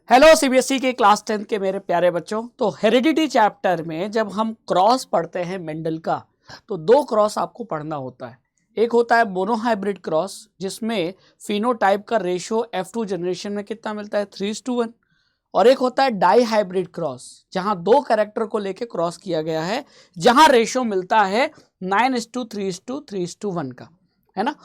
Hello CBSE के class 10 के मेरे प्यारे बच्चों। तो हेरिडिटी चैप्टर में जब हम क्रॉस पढ़ते हैं मेंडल का, तो दो क्रॉस आपको पढ़ना होता है। एक होता है मोनोहाइब्रिड क्रॉस, जिसमें फिनोटाइप का रेशियो F2 जनरेशन में कितना मिलता है 3:1, और एक होता है डाई हाइब्रिड क्रॉस, जहां दो कैरेक्टर को लेके क्रॉस किया गया है, जहां रेशियो मिलता है 9:3:3:1 का, है ना।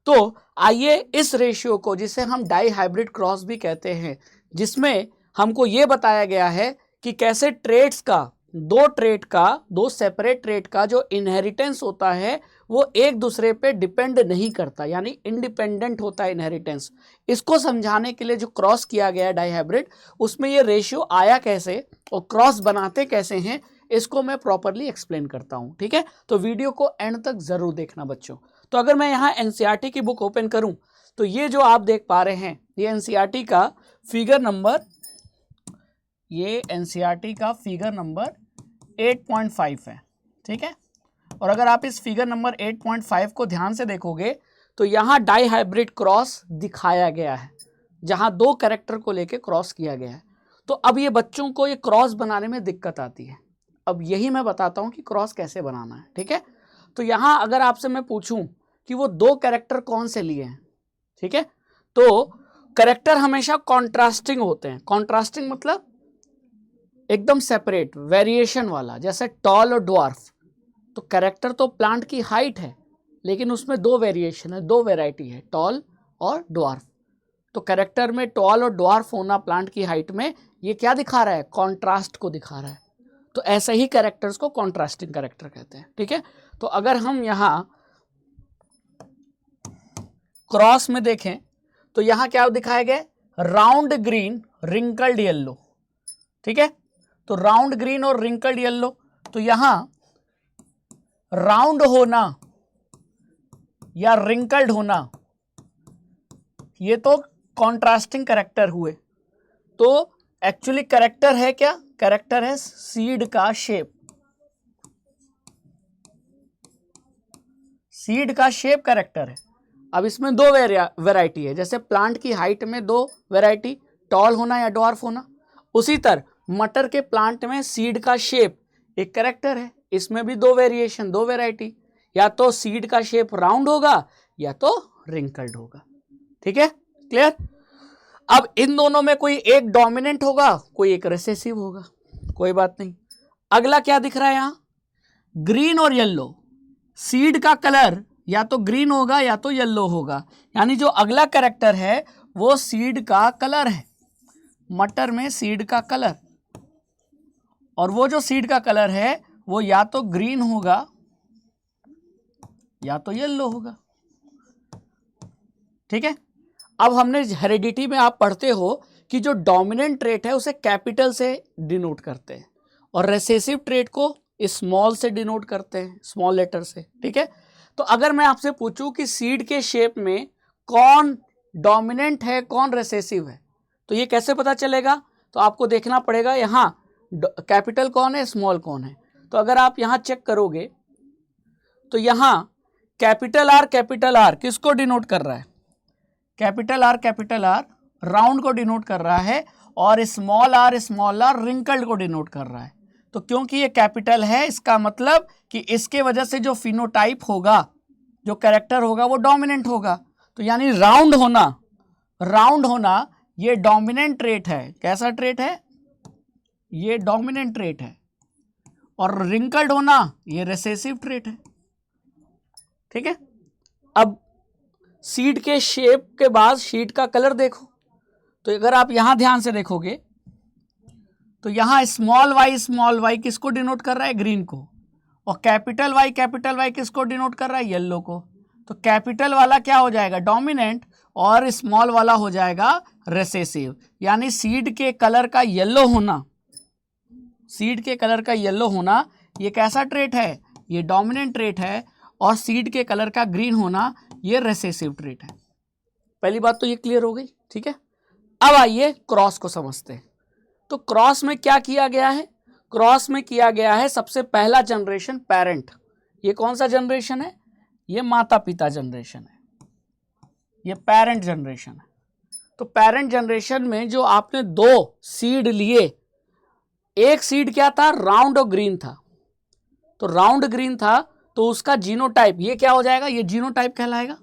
तो आइए इस रेशियो को, जिसे हम डाई हाइब्रिड क्रॉस भी कहते हैं, जिसमें हमको ये बताया गया है कि कैसे ट्रेड्स का, दो सेपरेट ट्रेड का जो इनहेरिटेंस होता है वो एक दूसरे पे डिपेंड नहीं करता, यानी इंडिपेंडेंट होता है इनहेरिटेंस। इसको समझाने के लिए जो क्रॉस किया गया है डाई हाइब्रिड, उसमें ये रेशियो आया कैसे और क्रॉस बनाते कैसे हैं, इसको मैं प्रॉपरली एक्सप्लेन करता हूं। ठीक है, तो वीडियो को एंड तक जरूर देखना बच्चों। तो अगर मैं यहाँ एनसीईआरटी की बुक ओपन करूं, तो ये जो आप देख पा रहे हैं, ये एनसीईआरटी का फिगर नंबर 8.5 है। ठीक है, और अगर आप इस फिगर नंबर 8.5 को ध्यान से देखोगे, तो यहां डाई हाइब्रिड क्रॉस दिखाया गया है, जहां दो कैरेक्टर को लेके क्रॉस किया गया है। तो अब ये बच्चों को ये क्रॉस बनाने में दिक्कत आती है। अब यही मैं बताता हूं कि क्रॉस कैसे बनाना है। ठीक है, तो यहां अगर आपसे मैं पूछूं कि वो दो कैरेक्टर कौन से लिए हैं, ठीक है, तो कैरेक्टर हमेशा कॉन्ट्रास्टिंग होते हैं। कॉन्ट्रास्टिंग मतलब एकदम सेपरेट, वेरिएशन वाला, जैसे टॉल और ड्वार्फ। तो कैरेक्टर तो प्लांट की हाइट है, लेकिन उसमें दो वेरिएशन है, दो वेराइटी है, टॉल और ड्वार्फ। तो कैरेक्टर में टॉल और ड्वार्फ होना प्लांट की हाइट में, ये क्या दिखा रहा है, कॉन्ट्रास्ट को दिखा रहा है। तो ऐसे ही कैरेक्टर्स को कॉन्ट्रास्टिंग कैरेक्टर कहते हैं। ठीक है, तो अगर हम यहां क्रॉस में देखें, तो यहां क्या दिखाया गया, राउंड ग्रीन रिंकल्ड येलो। ठीक है, तो राउंड ग्रीन और रिंकल्ड येलो, तो यहां राउंड होना या रिंकल्ड होना, ये तो कॉन्ट्रास्टिंग कैरेक्टर हुए। तो एक्चुअली कैरेक्टर है क्या, कैरेक्टर है सीड का शेप। सीड का शेप कैरेक्टर है। अब इसमें दो वैरायटी है, जैसे प्लांट की हाइट में दो वैरायटी, टॉल होना या ड्वार्फ होना। उसी तरह मटर के प्लांट में सीड का शेप एक कैरेक्टर है, इसमें भी दो वेरिएशन, दो वैरायटी, या तो सीड का शेप राउंड होगा या तो रिंकल्ड होगा। ठीक है, क्लियर। अब इन दोनों में कोई एक डोमिनेंट होगा, कोई एक रिसेसिव होगा, कोई बात नहीं। अगला क्या दिख रहा है यहां, ग्रीन और येलो। सीड का कलर या तो ग्रीन होगा या तो येलो होगा, यानी जो अगला कैरेक्टर है वो सीड का कलर है, मटर में सीड का कलर। और वो जो सीड का कलर है वो या तो ग्रीन होगा या तो येलो होगा। ठीक है, अब हमने हेरिडिटी में आप पढ़ते हो कि जो डोमिनेंट ट्रेट है उसे कैपिटल से डिनोट करते हैं, और रेसेसिव ट्रेट को स्मॉल से डिनोट करते हैं, स्मॉल लेटर से। ठीक है, तो अगर मैं आपसे पूछूं कि सीड के शेप में कौन डोमिनेंट है कौन रेसेसिव है, तो ये कैसे पता चलेगा, तो आपको देखना पड़ेगा यहां कैपिटल कौन है, स्मॉल कौन है। तो अगर आप यहां चेक करोगे, तो यहां कैपिटल आर किसको डिनोट कर रहा है, कैपिटल आर राउंड को डिनोट कर रहा है, और स्मॉल आर रिंकल्ड को डिनोट कर रहा है। तो क्योंकि ये कैपिटल है, इसका मतलब कि इसके वजह से जो फिनोटाइप होगा, जो कैरेक्टर होगा, वो डोमिनेंट होगा। तो यानी राउंड होना ये डोमिनेंट ट्रेट है। कैसा ट्रेट है, ये डोमिनेंट ट्रेट है। और रिंकल्ड होना ये रिसेसिव ट्रेट है। ठीक है, अब सीड के शेप के बाद सीड का कलर देखो, तो अगर आप यहां ध्यान से देखोगे, तो यहां स्मॉल वाई किसको डिनोट कर रहा है, ग्रीन को, और कैपिटल वाई किसको डिनोट कर रहा है, येलो को। तो कैपिटल वाला क्या हो जाएगा, डोमिनेंट, और स्मॉल वाला हो जाएगा रिसेसिव। यानी सीड के कलर का येलो होना, ये कैसा ट्रेट है, ये डोमिनेंट ट्रेट है, और सीड के कलर का ग्रीन होना ये रिसेसिव ट्रेट है। पहली बात तो ये क्लियर हो गई। ठीक है, अब आइए क्रॉस को समझते हैं। तो क्रॉस में क्या किया गया है, क्रॉस में किया गया है सबसे पहला जनरेशन पेरेंट। ये कौन सा जनरेशन है, ये माता पिता जनरेशन है, ये पेरेंट जनरेशन है। तो पेरेंट जनरेशन में जो आपने 2 सीड लिए, एक सीड क्या था, राउंड और ग्रीन था, तो राउंड ग्रीन था तो उसका जीनोटाइप ये क्या हो जाएगा, ये जीनोटाइप कहलाएगा।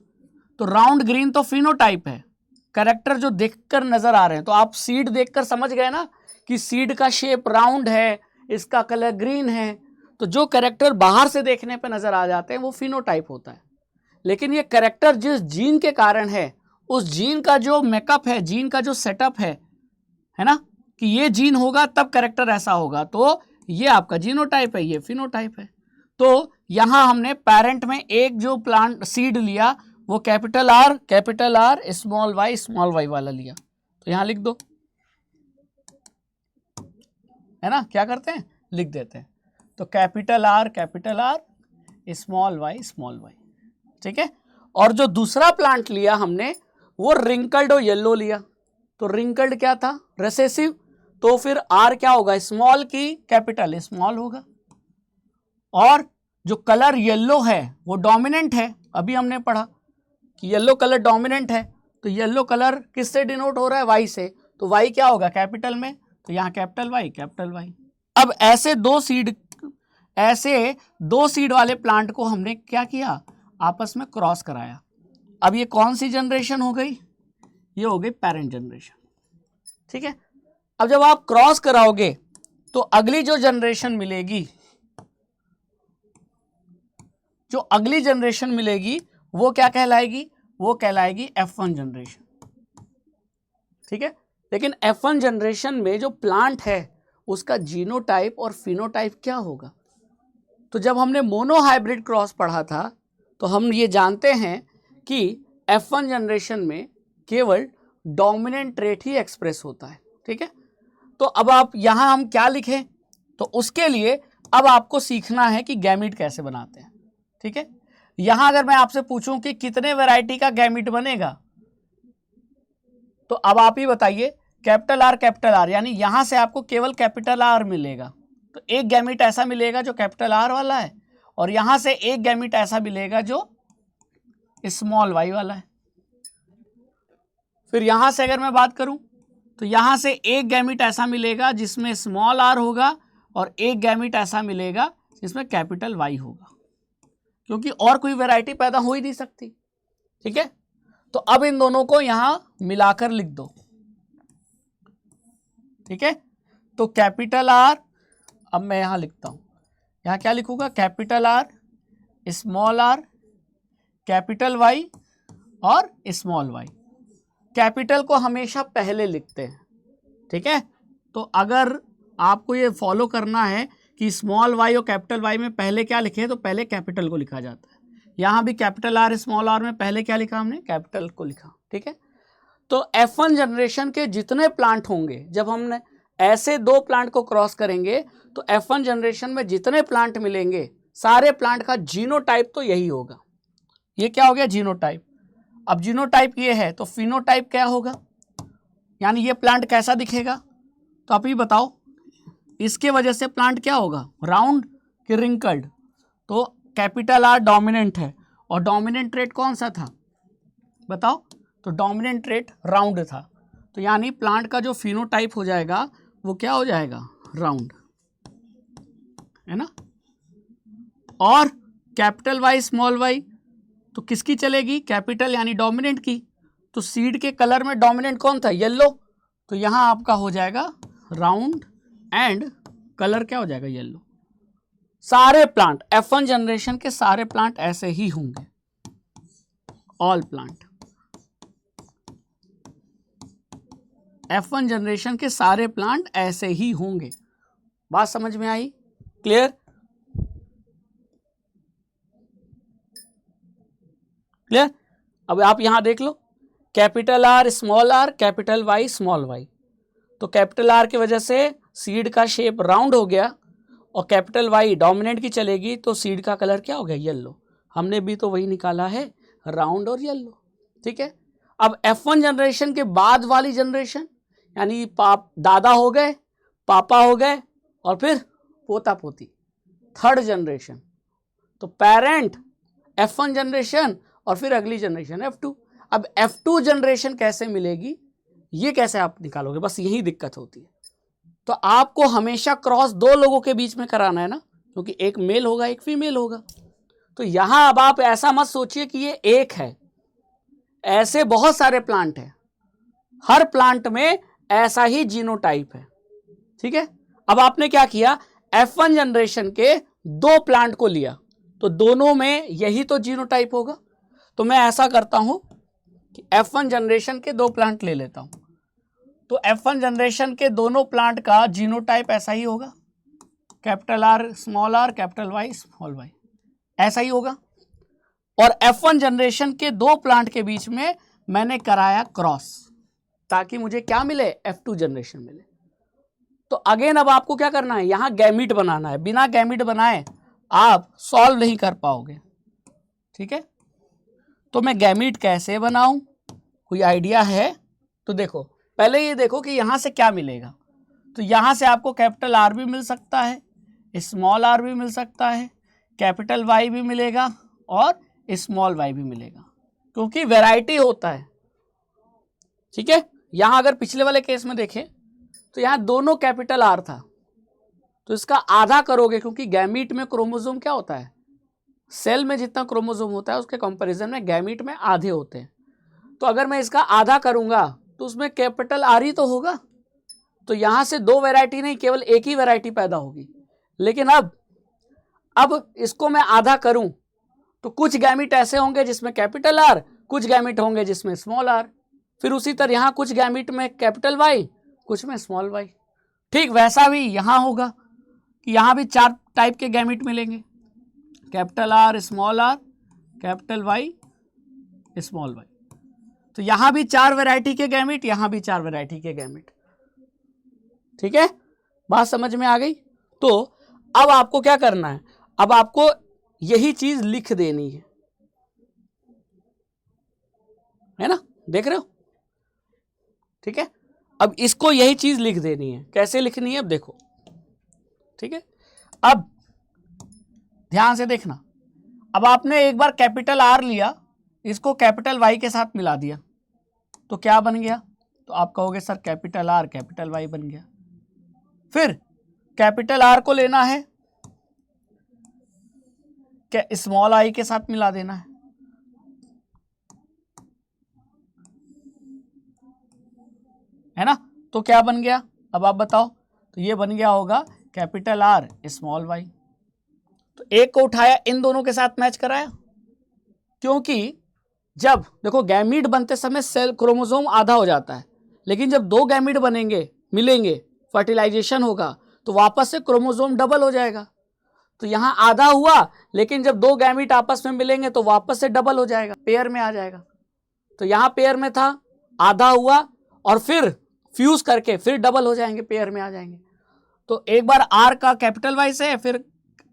तो राउंड ग्रीन तो फिनोटाइप है, कैरेक्टर जो देखकर नजर आ रहे हैं, तो आप सीड देखकर समझ गए ना कि सीड का शेप राउंड है, इसका कलर ग्रीन है, तो जो कैरेक्टर बाहर से देखने पे नजर आ जाते हैं वो फिनोटाइप होता है। लेकिन ये कैरेक्टर जिस जीन के कारण है, उस जीन का जो मेकअप है, जीन का जो सेटअप है ना, कि ये जीन होगा तब कैरेक्टर ऐसा होगा, तो ये आपका जीनोटाइप है, ये फिनोटाइप है। तो यहां हमने पेरेंट में एक जो प्लांट सीड लिया वो कैपिटल आर स्मॉल वाई वाला लिया, तो यहां लिख दो, है ना, क्या करते हैं, लिख देते हैं। तो कैपिटल आर स्मॉल वाई, ठीक है। और जो दूसरा प्लांट लिया हमने वो रिंकल्ड और येलो लिया, तो रिंकल्ड क्या था, रिसेसिव, तो फिर आर क्या होगा, स्मॉल की कैपिटल स्मॉल होगा। और जो कलर येलो है वो डोमिनेंट है, अभी हमने पढ़ा कि येलो कलर डोमिनेंट है, तो येलो कलर किससे डिनोट हो रहा है, वाई से, तो वाई क्या होगा, कैपिटल में, तो यहाँ कैपिटल वाई। अब ऐसे दो सीड वाले प्लांट को हमने क्या किया, आपस में क्रॉस कराया। अब ये कौन सी जनरेशन हो गई, ये हो गई पेरेंट जनरेशन, ठीक है। अब जब आप क्रॉस कराओगे तो अगली जो जनरेशन मिलेगी वो क्या कहलाएगी, वो कहलाएगी F1 जनरेशन, ठीक है। लेकिन F1 जनरेशन में जो प्लांट है उसका जीनोटाइप और फिनोटाइप क्या होगा, तो जब हमने मोनोहाइब्रिड क्रॉस पढ़ा था तो हम ये जानते हैं कि F1 जनरेशन में केवल डोमिनेंट ट्रेट ही एक्सप्रेस होता है, ठीक है। तो अब आप यहां हम क्या लिखें, तो उसके लिए अब आपको सीखना है कि गैमीट कैसे बनाते हैं, ठीक है। यहां अगर मैं आपसे पूछूं कि कितने वैरायटी का गैमीट बनेगा, तो अब आप ही बताइए, कैपिटल आर यानी यहां से आपको केवल कैपिटल आर मिलेगा, तो एक गैमीट ऐसा मिलेगा जो कैपिटल आर वाला है, और यहां से एक गैमीट ऐसा मिलेगा जो स्मॉल वाई वाला है। फिर यहां से अगर मैं बात करूं तो यहां से एक गैमीट ऐसा मिलेगा जिसमें स्मॉल आर होगा, और एक गैमीट ऐसा मिलेगा जिसमें कैपिटल वाई होगा, क्योंकि और कोई वैरायटी पैदा हो ही नहीं सकती, ठीक है। तो अब इन दोनों को यहां मिलाकर लिख दो, ठीक है। तो कैपिटल आर, अब मैं यहां लिखता हूं, यहां क्या लिखूंगा, कैपिटल आर, कैपिटल वाई और स्मॉल वाई। कैपिटल को हमेशा पहले लिखते हैं, ठीक है। तो अगर आपको ये फॉलो करना है कि स्मॉल वाई और कैपिटल वाई में पहले क्या लिखे, तो पहले कैपिटल को लिखा जाता है। यहां भी कैपिटल आर स्मॉल आर में पहले क्या लिखा हमने, कैपिटल को लिखा, ठीक है। तो F1 जनरेशन के जितने प्लांट होंगे, जब हमने ऐसे 2 प्लांट को क्रॉस करेंगे तो F1 जनरेशन में जितने प्लांट मिलेंगे सारे प्लांट का जीनोटाइप तो यही होगा। ये क्या हो गया, जीनोटाइप। अब जीनोटाइप ये है तो फिनोटाइप क्या होगा, यानी ये प्लांट कैसा दिखेगा, तो आप ही बताओ, इसके वजह से प्लांट क्या होगा, राउंड कि रिंकल्ड, तो कैपिटल आर डोमिनेंट है, और डोमिनेंट ट्रेट कौन सा था बताओ, तो डोमिनेंट ट्रेट राउंड था, तो यानी प्लांट का जो फिनोटाइप हो जाएगा वो क्या हो जाएगा, राउंड, है ना। और कैपिटल वाई स्मॉल वाई तो किसकी चलेगी, कैपिटल यानी डोमिनेंट की, तो सीड के कलर में डोमिनेंट कौन था, येलो, तो यहां आपका हो जाएगा राउंड एंड कलर क्या हो जाएगा, येलो। सारे प्लांट F1 जनरेशन के सारे प्लांट ऐसे ही होंगे, ऑल प्लांट F1 जनरेशन के सारे प्लांट ऐसे ही होंगे। बात समझ में आई, क्लियर, क्लियर। अब आप यहां देख लो, capital R small are, capital Y small Y, तो कैपिटल आर की वजह से सीड का शेप राउंड हो गया, और कैपिटल वाई डोमिनेंट की चलेगी तो सीड का कलर क्या हो गया, येलो। हमने भी तो वही निकाला है, राउंड और येलो, ठीक है। अब F1 जनरेशन के बाद वाली जनरेशन यानी दादा हो गए, पापा हो गए, और फिर पोता पोती, थर्ड जनरेशन, तो पेरेंट F1 जनरेशन और फिर अगली जनरेशन F2। अब F2 जनरेशन कैसे मिलेगी, ये कैसे आप निकालोगे? बस यही दिक्कत होती है। तो आपको हमेशा क्रॉस दो लोगों के बीच में कराना है ना, क्योंकि एक मेल होगा एक फीमेल होगा। तो यहां अब आप ऐसा मत सोचिए कि ये एक है, ऐसे बहुत सारे प्लांट हैं, हर प्लांट में ऐसा ही जीनोटाइप है। ठीक है, अब आपने क्या किया, F1 जनरेशन के दो प्लांट को लिया, तो दोनों में यही तो जीनोटाइप होगा। तो मैं ऐसा करता हूं कि F1 जनरेशन के दो प्लांट ले लेता हूं, तो F1 जनरेशन के दोनों प्लांट का जीनोटाइप ऐसा ही होगा, capital R small r capital Y small y, ऐसा ही होगा। और F1 जनरेशन के दो प्लांट के बीच में मैंने कराया क्रॉस, ताकि मुझे क्या मिले, F2 जनरेशन मिले। तो अगेन अब आपको क्या करना है, यहां गैमीट बनाना है। बिना गैमीट बनाए आप सॉल्व नहीं कर पाओगे। ठीक है, तो मैं गैमीट कैसे बनाऊं, कोई आइडिया है? तो देखो, पहले ये देखो कि यहां से क्या मिलेगा। तो यहां से आपको कैपिटल R भी मिल सकता है, स्मॉल r भी मिल सकता है, कैपिटल Y भी मिलेगा और स्मॉल y भी मिलेगा, क्योंकि वैरायटी होता है। ठीक है, यहां अगर पिछले वाले केस में देखें तो यहां दोनों कैपिटल R था, तो इसका आधा करोगे, क्योंकि गैमीट में क्रोमोसोम क्या होता है, सेल में जितना क्रोमोसोम होता है उसके कंपैरिजन में गैमीट में आधे होते हैं। तो अगर मैं इसका आधा करूंगा तो उसमें कैपिटल R ही तो होगा। तो यहां से दो वैरायटी नहीं, केवल एक ही वैरायटी पैदा होगी। लेकिन अब इसको मैं आधा करूं तो कुछ गैमीट ऐसे होंगे जिसमें कैपिटल R, कुछ गैमीट होंगे जिसमें स्मॉल r, फिर उसी तरह यहां कुछ गैमीट में कैपिटल Y, कुछ में स्मॉल y। ठीक वैसा भी यहां होगा कि यहां भी चार टाइप के गैमीट मिलेंगे, capital R small r capital Y small y। तो यहां भी चार वैरायटी के गैमीट, यहां भी चार वैरायटी के गैमीट। ठीक है, बात समझ में आ गई? तो अब आपको क्या करना है, अब आपको यही चीज लिख देनी है ना, देख रहे हो? ठीक है, अब इसको यही चीज लिख देनी है। कैसे लिखनी है अब देखो। ठीक है, अब ध्यान से देखना। अब आपने एक बार कैपिटल R लिया, इसको कैपिटल Y के साथ मिला दिया, तो क्या बन गया? तो आप कहोगे sir capital R capital Y बन गया। फिर कैपिटल R को लेना है, क्या स्मॉल i के साथ मिला देना है ना? तो क्या बन गया, अब आप बताओ। तो ये बन गया होगा कैपिटल R स्मॉल y। तो एक को उठाया, इन दोनों के साथ मैच कराया, क्योंकि जब देखो गैमीट बनते समय सेल क्रोमोसोम आधा हो जाता है, लेकिन जब दो गैमीट बनेंगे मिलेंगे, फर्टिलाइजेशन होगा, तो वापस से क्रोमोसोम डबल हो जाएगा। तो यहां आधा हुआ, लेकिन जब दो गैमीट आपस में मिलेंगे तो वापस से डबल हो जाएगा, पेयर में आ जाएगा। तो यहां पेयर में था, आधा हुआ और फिर फ्यूज करके फिर डबल हो जाएंगे, पेयर में आ जाएंगे। तो एक बार R का कैपिटल Y से, फिर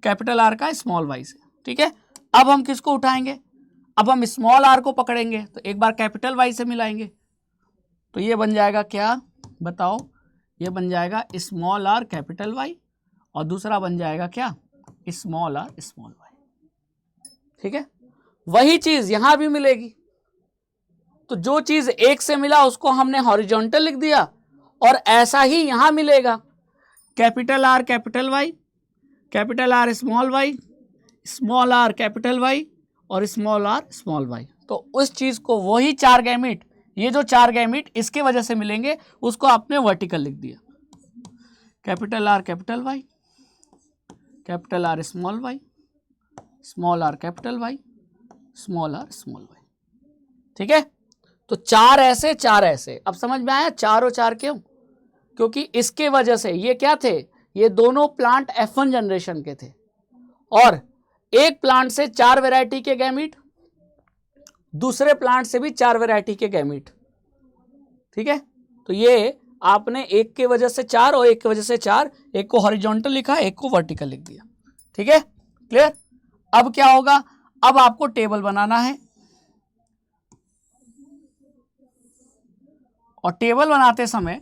कैपिटल R का स्मॉल y से। ठीक है, अब हम किसको उठाएंगे, अब हम स्मॉल r को पकड़ेंगे, तो एक बार कैपिटल Y से मिलाएंगे, तो ये बन जाएगा क्या बताओ, ये बन जाएगा स्मॉल r कैपिटल Y, और दूसरा बन जाएगा क्या, स्मॉल r स्मॉल y। ठीक है, वही चीज यहां भी मिलेगी। तो जो चीज एक से मिला उसको हमने हॉरिजॉन्टल लिख दिया, और ऐसा ही यहां मिलेगा, capital R capital Y, capital R small y, small r capital Y और स्मॉल r स्मॉल y। तो उस चीज को, वही चार गैमीट, ये जो चार गैमीट इसके वजह से मिलेंगे, उसको आपने वर्टिकल लिख दिया, capital R capital Y, capital R small y, small r capital Y, small r small y। ठीक है, तो चार ऐसे चार ऐसे। अब समझ में आया चार और चार क्यों? क्योंकि इसके वजह से ये क्या थे, ये दोनों प्लांट F1 जनरेशन के थे, और एक प्लांट से चार वैरायटी के गैमीट, दूसरे प्लांट से भी चार वैरायटी के गैमीट। ठीक है, तो ये आपने एक के वजह से चार और एक की वजह से चार, एक को हॉरिजॉन्टल लिखा, एक को वर्टिकल लिख दिया। ठीक है, क्लियर? अब क्या होगा, अब आपको टेबल बनाना है, और टेबल बनाते समय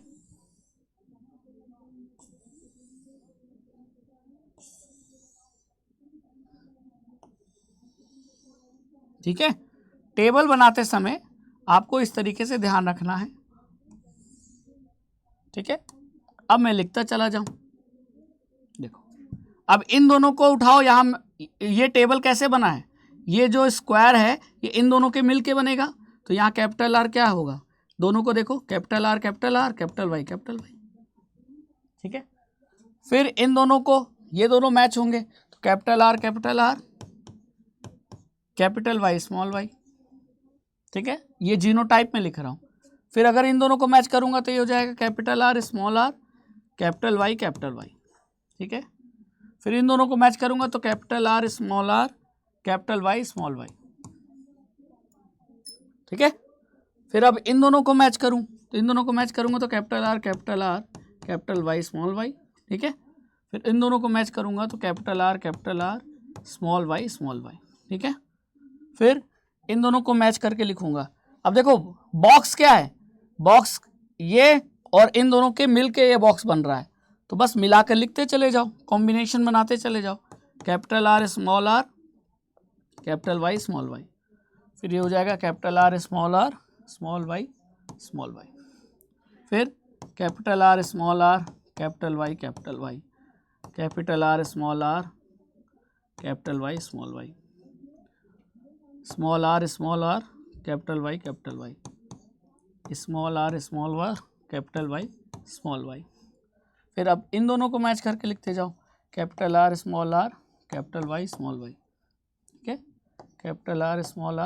ठीक है, टेबल बनाते समय आपको इस तरीके से ध्यान रखना है ठीक है, अब मैं लिखता चला जाऊं। देखो अब इन दोनों को उठाओ, यहाँ ये टेबल कैसे बना है, ये जो स्क्वायर है ये इन दोनों के मिल के बनेगा, तो यहाँ कैपिटल आर क्या होगा, दोनों को देखो capital R capital R capital Y capital Y. ठीक है, फिर इन दोनों को, ये दोनों मैच होंगे तो capital R capital Y small Y. ठीक है, ये जीनोटाइप में लिख रहा हूँ। फिर अगर इन दोनों को मैच करूंगा तो ये हो जाएगा capital R small are capital Y capital Y. ठीक है, फिर इन दोनों को मैच करूंगा तो capital R small are capital Y small Y. ठीक है, फिर अब इन दोनों को मैच करूं तो इन दोनों को मैच करूंगा तो capital R capital Y small Y. ठीक है, फिर इन दोनों को मैच करूंगा तो capital R small Y small Y. ठीक है, फिर इन दोनों को मैच करके लिखूंगा। अब देखो बॉक्स क्या है, बॉक्स ये और इन दोनों के मिल के ये बॉक्स बन रहा है, तो बस मिलाकर लिखते चले जाओ, कॉम्बिनेशन बनाते चले जाओ, capital R capital Y small y. फिर ये हो जाएगा capital R small Y small y. फिर capital R capital Y capital Y, capital R capital Y small Y, small are capital Y capital Y, small are capital Y small y. फिर अब इन दोनों को मैच करके लिखते जाओ, capital R capital Y small Y. ठीक है, capital R small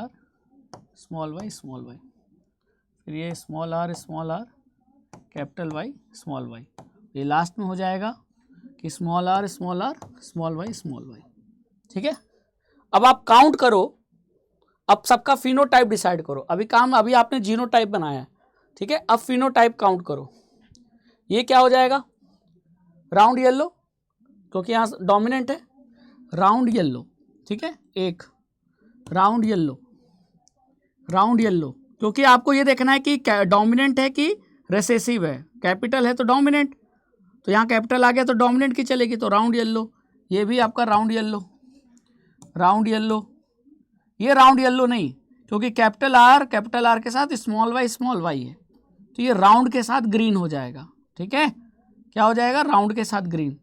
Y small y. फिर ये small are capital Y small Y. ये लास्ट में हो जाएगा कि small R small Y small Y. ठीक है, अब आप काउंट करो, अब सबका फिनोटाइप डिसाइड करो। अभी आपने जीनोटाइप बनाया है। ठीक है, अब फिनोटाइप काउंट करो। ये क्या हो जाएगा, राउंड येलो, क्योंकि यहाँ डोमिनेंट है, राउंड येलो। ठीक है, एक राउंड येलो, क्योंकि आपको ये देखना है कि डोमिनेंट है कि रिसेसिव है। कैपिटल है तो डोमिनेंट, तो यहाँ कैपिटल आ गया तो डोमिनेंट की चलेगी, तो राउंड येलो। ये भी आपका राउंड येलो। ये राउंड येलो नहीं, क्योंकि कैपिटल आर के साथ स्मॉल वाई है, तो ये राउंड के साथ ग्रीन हो जाएगा। ठीक है, क्या हो जाएगा, राउंड के साथ ग्रीन।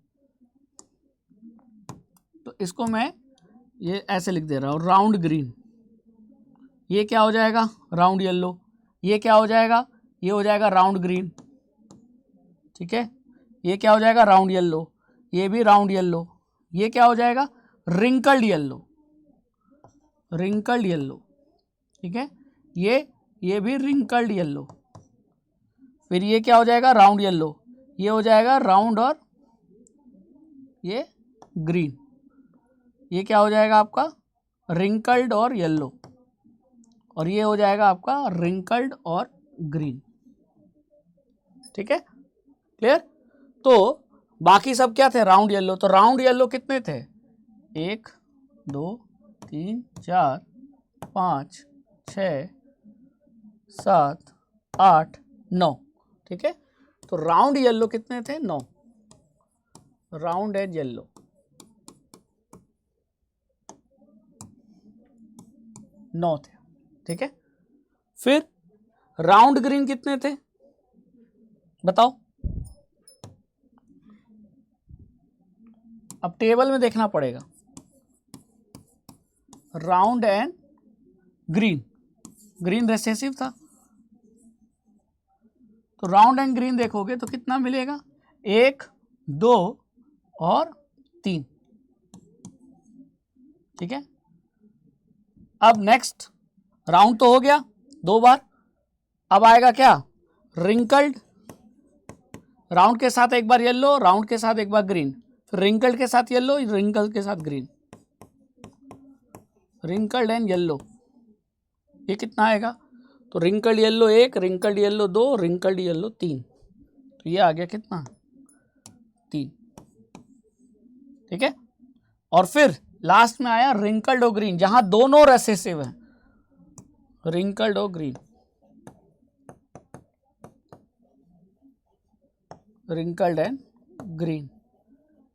तो इसको मैं ये ऐसे लिख दे रहा हूँ, राउंड ग्रीन। ये क्या हो जाएगा, राउंड येलो। ये क्या हो जाएगा, ये हो जाएगा राउंड ग्रीन। ठीक है, ये क्या हो जाएगा, राउंड येलो। ये भी राउंड येलो। ये क्या हो जाएगा, रिंकल्ड येलो। ठीक है, ये भी रिंकल्ड येलो। फिर ये क्या हो जाएगा, राउंड येलो। ये हो जाएगा राउंड और ये ग्रीन। ये क्या हो जाएगा आपका, रिंकल्ड और येलो। और ये हो जाएगा आपका रिंकल्ड और ग्रीन। ठीक है, क्लियर। तो बाकी सब क्या थे, राउंड येलो। तो राउंड येलो कितने थे, 1 2 3 4 5 6 7 8 9। ठीक है, तो राउंड येलो कितने थे, 9। राउंड एंड येलो 9 थे। ठीक है, फिर राउंड ग्रीन कितने थे बताओ। अब टेबल में देखना पड़ेगा, राउंड एंड ग्रीन रिसेसिव था, तो राउंड एंड ग्रीन देखोगे तो कितना मिलेगा, 1 2 और 3। ठीक है, अब नेक्स्ट राउंड तो हो गया 2 बार। अब आएगा क्या, रिंकल्ड। राउंड के साथ एक बार येलो, राउंड के साथ एक बार ग्रीन, फिर रिंकल्ड के साथ येलो, रिंकल्ड के साथ ग्रीन, रिंकल्ड एंड येलो। ये कितना आएगा, तो wrinkled yellow 1, wrinkled yellow 2, wrinkled yellow 3, तो ये आ गया कितना, 3। ठीक है, और फिर लास्ट में आया रिंकल्ड और ग्रीन, जहां दोनों रिसेसिव हैं, रिंकल्ड और ग्रीन, रिंकल्ड एंड ग्रीन,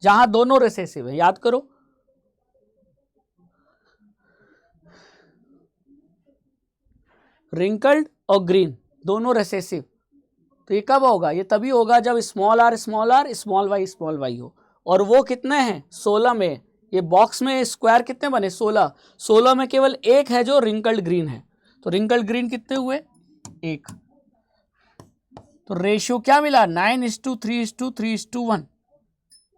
जहां दोनों रिसेसिव है। याद करो, रिंकल्ड और ग्रीन दोनों रिसेसिव, तो तो ये कब होगा? ये तभी होगा जब स्मॉल आर स्मॉल वाई हो। और वो कितने हैं? 16 में। ये बॉक्स में स्क्वायर कितने बने? 16 में केवल एक है जो रिंकल्ड ग्रीन है। तो रिंकल्ड ग्रीन कितने हुए? 1। तो रेशियो क्या मिला? 9:3:3:1,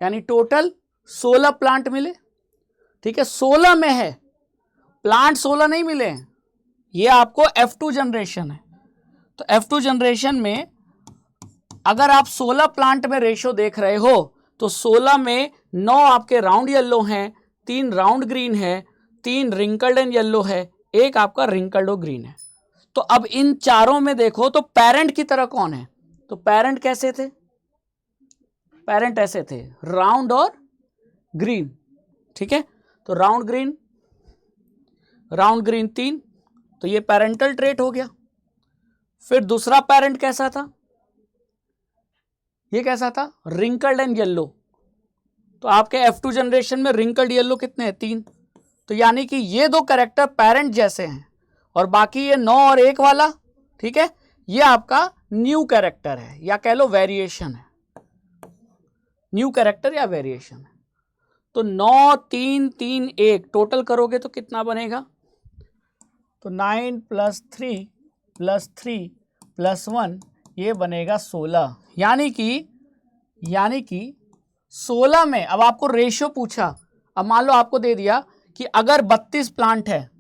यानी टोटल 16 प्लांट मिले। ठीक है, 16 में है, प्लांट 16 नहीं मिले। ये आपको F2 जनरेशन है। तो F2 जनरेशन में अगर आप 16 प्लांट में रेशियो देख रहे हो तो 16 में 9 आपके राउंड येलो हैं, 3 राउंड ग्रीन है, 3 रिंकल्ड एंड येलो है, 1 आपका रिंकल्ड और ग्रीन है। तो अब इन चारों में देखो तो पेरेंट की तरह कौन है? तो पेरेंट कैसे थे? पेरेंट ऐसे थे, राउंड और ग्रीन। ठीक है, तो राउंड ग्रीन 3, तो ये पेरेंटल ट्रेट हो गया। फिर दूसरा पेरेंट कैसा था? ये कैसा था? Wrinkled and yellow. तो आपके F2 जनरेशन में रिंकल्ड येलो कितने हैं? 3। तो यानी कि ये 2 कैरेक्टर पेरेंट जैसे हैं और बाकी ये 9 और 1 वाला, ठीक है, ये आपका न्यू कैरेक्टर है या कह लो वेरिएशन है। न्यू कैरेक्टर या वेरिएशन है। तो 9 3 3 1 टोटल करोगे तो कितना बनेगा? तो 9 + 3 + 3 + 1 ये बनेगा 16। यानी कि 16 में अब आपको रेशियो पूछा। अब मान लो आपको दे दिया कि अगर 32 प्लांट है,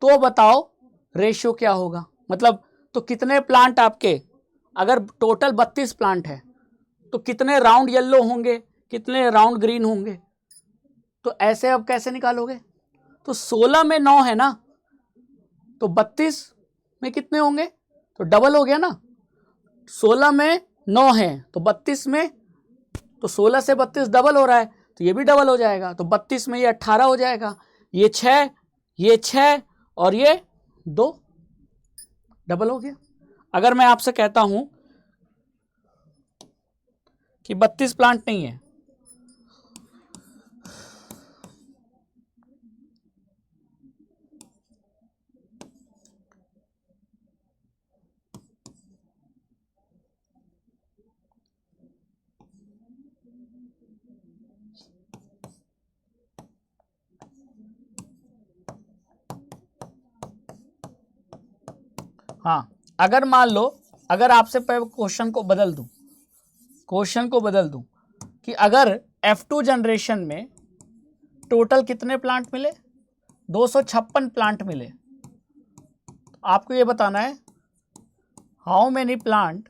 तो बताओ रेशियो क्या होगा? मतलब तो कितने प्लांट आपके, अगर टोटल 32 प्लांट है तो कितने राउंड येलो होंगे, कितने राउंड ग्रीन होंगे? तो ऐसे अब कैसे निकालोगे? तो 16 में 9 है ना, तो 32 में कितने होंगे? तो डबल हो गया ना। 16 में 9 है तो 32 में, तो 16 से 32 डबल हो रहा है, तो ये भी डबल हो जाएगा। तो 32 में ये 18 हो जाएगा, ये 6 और ये 2 डबल हो गया। अगर मैं आपसे कहता हूं कि 32 प्लांट नहीं है, हाँ, अगर मान लो, अगर आपसे क्वेश्चन को बदल दूं कि अगर F2 जनरेशन में टोटल कितने प्लांट मिले? 256 प्लांट मिले। आपको ये बताना है how many plant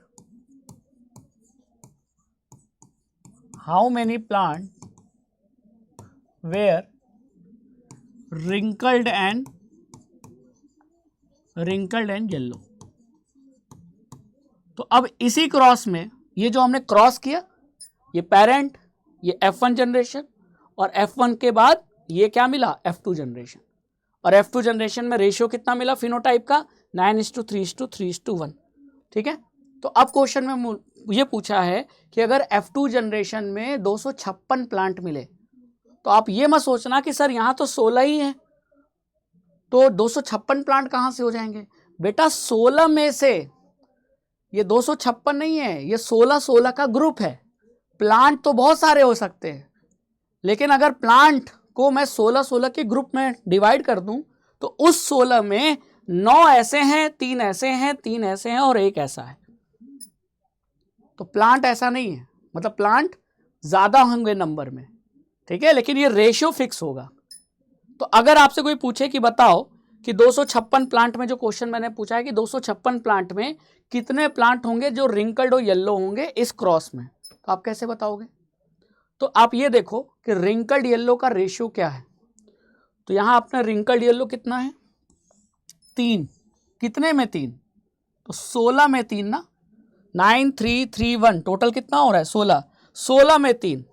were wrinkled and yellow. तो अब इसी क्रॉस में ये जो हमने क्रॉस किया, ये पेरेंट, ये F1 जनरेशन, और F1 के बाद ये क्या मिला? F2 generation. और F2 जनरेशन में रेशियो कितना मिला फिनोटाइप का? 9:3:3:1। ठीक है, तो अब क्वेश्चन में ये पूछा है कि अगर F2 जनरेशन में 256 प्लांट मिले, तो आप ये मत सोचना कि सर यहां तो 16 ही है, तो 256 प्लांट कहां से हो जाएंगे? बेटा 16 में से ये 256 नहीं है, ये 16 का ग्रुप है। प्लांट तो बहुत सारे हो सकते हैं, लेकिन अगर प्लांट को मैं 16 के ग्रुप में डिवाइड कर दूं तो उस 16 में 9 ऐसे हैं, 3 ऐसे हैं, 3 ऐसे हैं और 1 ऐसा है। तो प्लांट ऐसा नहीं है, मतलब प्लांट ज्यादा होंगे नंबर में। ठीक है, लेकिन ये रेशियो फिक्स होगा। तो अगर आपसे कोई पूछे कि बताओ कि 256 प्लांट में, जो क्वेश्चन मैंने पूछा है कि 256 प्लांट में कितने प्लांट होंगे जो रिंकल्ड और येलो होंगे इस क्रॉस में, तो आप कैसे बताओगे? तो आप ये देखो कि रिंकल्ड येलो का रेशियो क्या है। तो यहां अपना रिंकल्ड येलो कितना है? 3। कितने में 3? तो 16 में 3 ना, 9 3 3 1 टोटल कितना हो रहा है? 16। 16 में 3,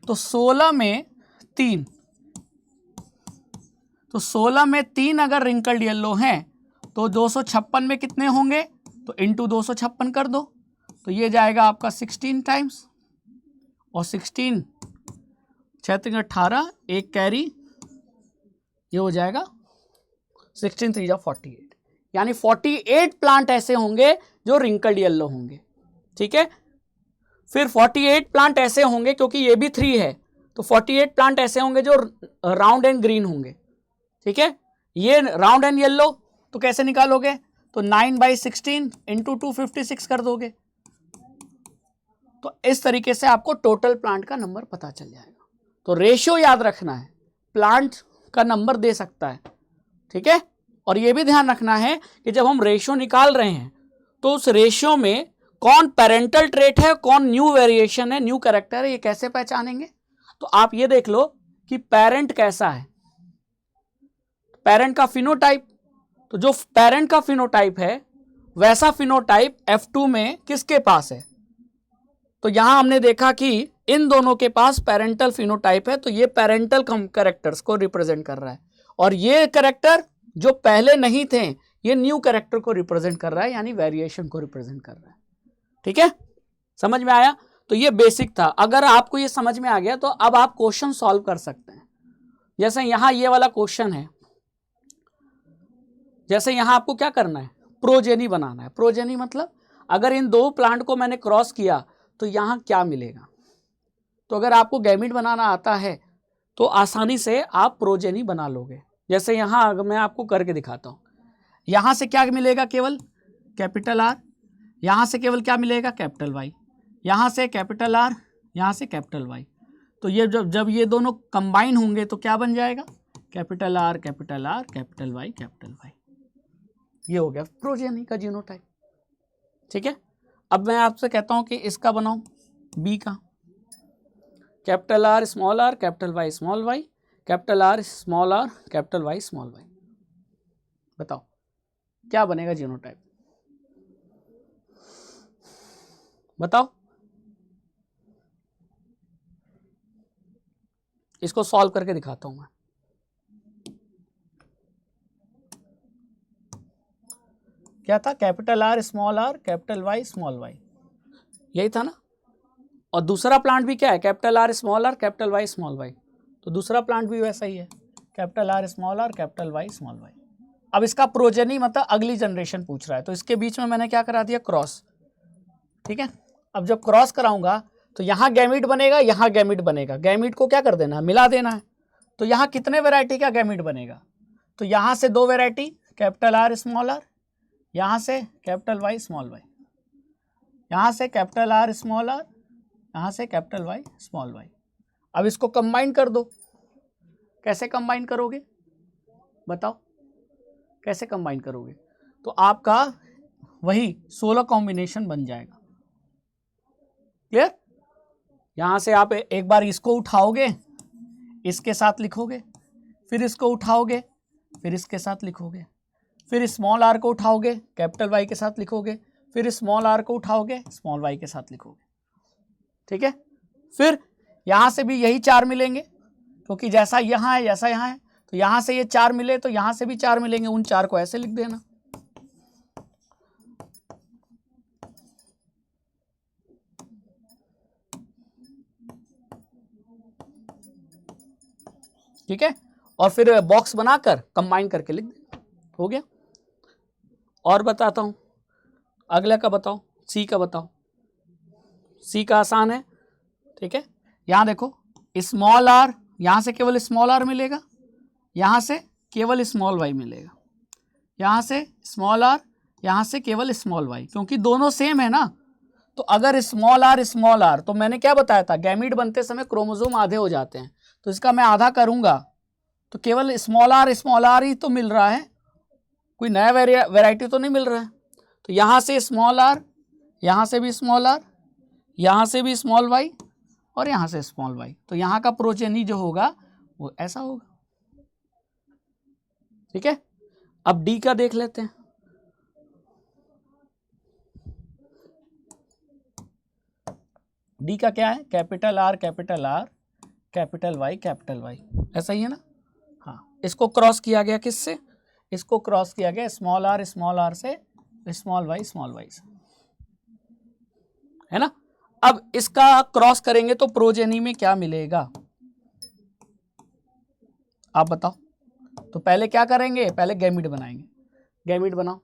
तो 16 में 3, तो 16 में 3 अगर रिंकल्ड येलो हैं तो 256 में कितने होंगे? तो इंटू 256 कर दो, तो ये जाएगा आपका 16 टाइम्स, और 16 6 18, एक कैरी ये हो जाएगा 16 3 48, यानी 48 प्लांट ऐसे होंगे जो रिंकल्ड येलो होंगे। ठीक है, फिर 48 प्लांट ऐसे होंगे, क्योंकि ये भी 3 है तो 48 प्लांट ऐसे होंगे जो राउंड एंड ग्रीन होंगे। ठीक है, ये राउंड एंड येलो तो कैसे निकालोगे, तो 9/16 इंटू 256 कर दोगे, तो इस तरीके से आपको टोटल प्लांट का नंबर पता चल जाएगा। तो रेशियो याद रखना है, प्लांट का नंबर दे सकता है। ठीक है, और यह भी ध्यान रखना है कि जब हम रेशियो निकाल रहे हैं तो उस रेशियो में कौन पेरेंटल ट्रेट है, कौन न्यू वेरिएशन है, न्यू कैरेक्टर है, ये कैसे पहचानेंगे। तो आप ये देख लो कि पेरेंट कैसा है, पेरेंट का फिनोटाइप, तो जो पेरेंट का फिनोटाइप है वैसा फिनोटाइप F2 में किसके पास है, तो यहां हमने देखा कि इन दोनों के पास पेरेंटल फिनोटाइप है, तो ये पेरेंटल कैरेक्टर्स को रिप्रेजेंट कर रहा है, और ये कैरेक्टर जो पहले नहीं थे ये न्यू कैरेक्टर को रिप्रेजेंट कर रहा है, यानी वेरिएशन को रिप्रेजेंट कर रहा है। ठीक है, समझ में आया। तो ये बेसिक था, अगर आपको ये समझ में आ गया तो अब आप क्वेश्चन सॉल्व कर सकते हैं। जैसे यहां ये वाला क्वेश्चन है, जैसे यहां आपको क्या करना है, प्रोजेनी बनाना है। प्रोजेनी मतलब अगर इन दो प्लांट को मैंने क्रॉस किया तो यहां क्या मिलेगा। तो अगर आपको गैमीट बनाना आता है तो आसानी से आप प्रोजेनी बना लोगे। जैसे यहां मैं आपको करके दिखाता हूं, यहां से क्या मिलेगा, केवल कैपिटल आर, यहां से केवल क्या मिलेगा, कैपिटल वाई, यहां से कैपिटल आर, यहां से कैपिटल वाई। तो ये जब ये दोनों कंबाइन होंगे तो क्या बन जाएगा, capital R capital R capital Y capital Y. ये हो गया प्रोजेनी का जीनोटाइप। ठीक है, अब मैं आपसे कहता हूं कि इसका बनाओ, बी का, capital R small are capital Y small Y, capital R small are capital Y small Y. बताओ क्या बनेगा जीनोटाइप, बताओ। इसको सॉल्व करके दिखाता हूं मैं। क्या था, capital R small are capital Y small Y, यही था ना। और दूसरा प्लांट भी क्या है, capital R small are capital Y small Y, तो दूसरा प्लांट भी वैसा ही है, capital R small are capital Y small Y. अब इसका प्रोजेनी मतलब अगली जनरेशन पूछ रहा है, तो इसके बीच में मैंने क्या करा दिया, क्रॉस। ठीक है, अब जब क्रॉस कराऊंगा तो यहाँ गैमीट बनेगा, यहाँ गैमीट बनेगा, गैमीट को क्या कर देना है, मिला देना है। तो यहाँ कितने वैरायटी का गैमीट बनेगा, तो यहाँ से 2 variety, capital R small R, यहाँ से कैपिटल वाई स्मॉल वाई, यहाँ से कैपिटल आर स्मॉल आर, यहाँ से कैपिटल वाई स्मॉल वाई। अब इसको कंबाइन कर दो, कैसे कंबाइन करोगे बताओ, कैसे कंबाइन करोगे, तो आपका वही 16 कॉम्बिनेशन बन जाएगा। क्लियर, यहां से आप एक बार इसको उठाओगे, इसके साथ लिखोगे, फिर इसको उठाओगे, फिर इसके साथ लिखोगे, फिर स्मॉल आर को उठाओगे, कैपिटल वाई के साथ लिखोगे, फिर स्मॉल आर को उठाओगे, स्मॉल वाई के साथ लिखोगे। ठीक है, फिर यहां से भी यही 4 मिलेंगे, क्योंकि जैसा यहां है जैसा यहां है, तो यहां से ये 4 मिले तो यहां से भी 4 मिलेंगे, उन 4 को ऐसे लिख देना। ठीक है, और फिर बॉक्स बनाकर कंबाइन करके लिख दे, हो गया। और बताता हूं, अगला का बताओ, सी का बताओ। सी का आसान है। ठीक है, यहां देखो स्मॉल आर, यहां से केवल स्मॉल आर मिलेगा, यहां से केवल स्मॉल वाई मिलेगा, यहां से स्मॉल आर, यहां से केवल स्मॉल वाई, क्योंकि दोनों सेम है ना। तो अगर स्मॉल आर, तो मैंने क्या बताया था, गैमीट बनते समय क्रोमोसोम आधे हो जाते हैं, तो इसका मैं आधा करूंगा तो केवल स्मॉल आर ही तो मिल रहा है, कोई नया वेराइटी तो नहीं मिल रहा है। तो यहां से स्मॉल आर, यहां से भी स्मॉल आर, यहां से भी स्मॉल वाई, और यहां से स्मॉल वाई, तो यहां का प्रोजेनी जो होगा वो ऐसा होगा। ठीक है, अब डी का देख लेते हैं। डी का क्या है, कैपिटल आर कैपिटल वाई, ऐसा ही है ना। हाँ, इसको क्रॉस किया गया किससे, इसको क्रॉस किया गया स्मॉल आर से, स्मॉल वाई से, है ना। अब इसका क्रॉस करेंगे तो प्रोजेनी में क्या मिलेगा, आप बताओ। तो पहले क्या करेंगे, पहले गैमीट बनाएंगे। गैमीट बनाओ,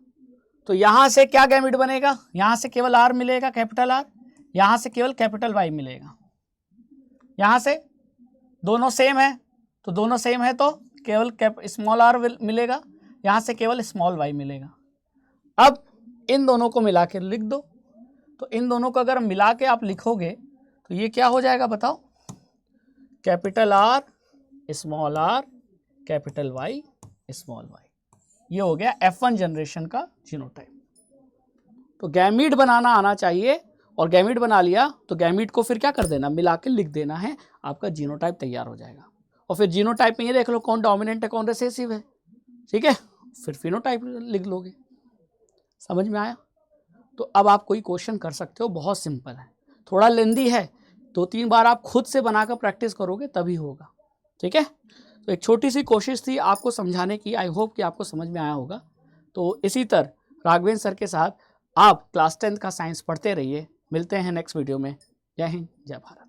तो यहाँ से क्या गैमीट बनेगा, यहाँ से केवल R मिलेगा, कैपिटल R, यहाँ से केवल कैपिटल Y मिलेगा। यहाँ से दोनों सेम है, तो दोनों सेम है तो केवल स्मॉल r मिलेगा, यहाँ से केवल स्मॉल y मिलेगा। अब इन दोनों को मिला के लिख दो, तो इन दोनों को अगर मिला के आप लिखोगे तो ये क्या हो जाएगा बताओ, capital R small r capital Y small y। ये हो गया F1 जनरेशन का जीनोटाइप। तो गैमीट बनाना आना चाहिए, और गैमीट बना लिया तो गैमीट को फिर क्या कर देना, मिला के लिख देना है, आपका जीनोटाइप तैयार हो जाएगा। और फिर जीनोटाइप में ये देख लो कौन डोमिनेंट है कौन रिसेसिव है, ठीक है, फिर फिनोटाइप लिख लोगे। समझ में आया? तो अब आप कोई क्वेश्चन कर सकते हो, बहुत सिंपल है, थोड़ा लेंदी है, 2-3 बार आप खुद से बनाकर प्रैक्टिस करोगे तभी होगा, ठीक है। तो एक छोटी सी कोशिश थी आपको समझाने की, आई होप कि आपको समझ में आया होगा। तो इसी तरह राघवेंद्र सर के साथ आप क्लास 10th का साइंस पढ़ते रहिए। मिलते हैं नेक्स्ट वीडियो में। जय हिंद, जय भारत।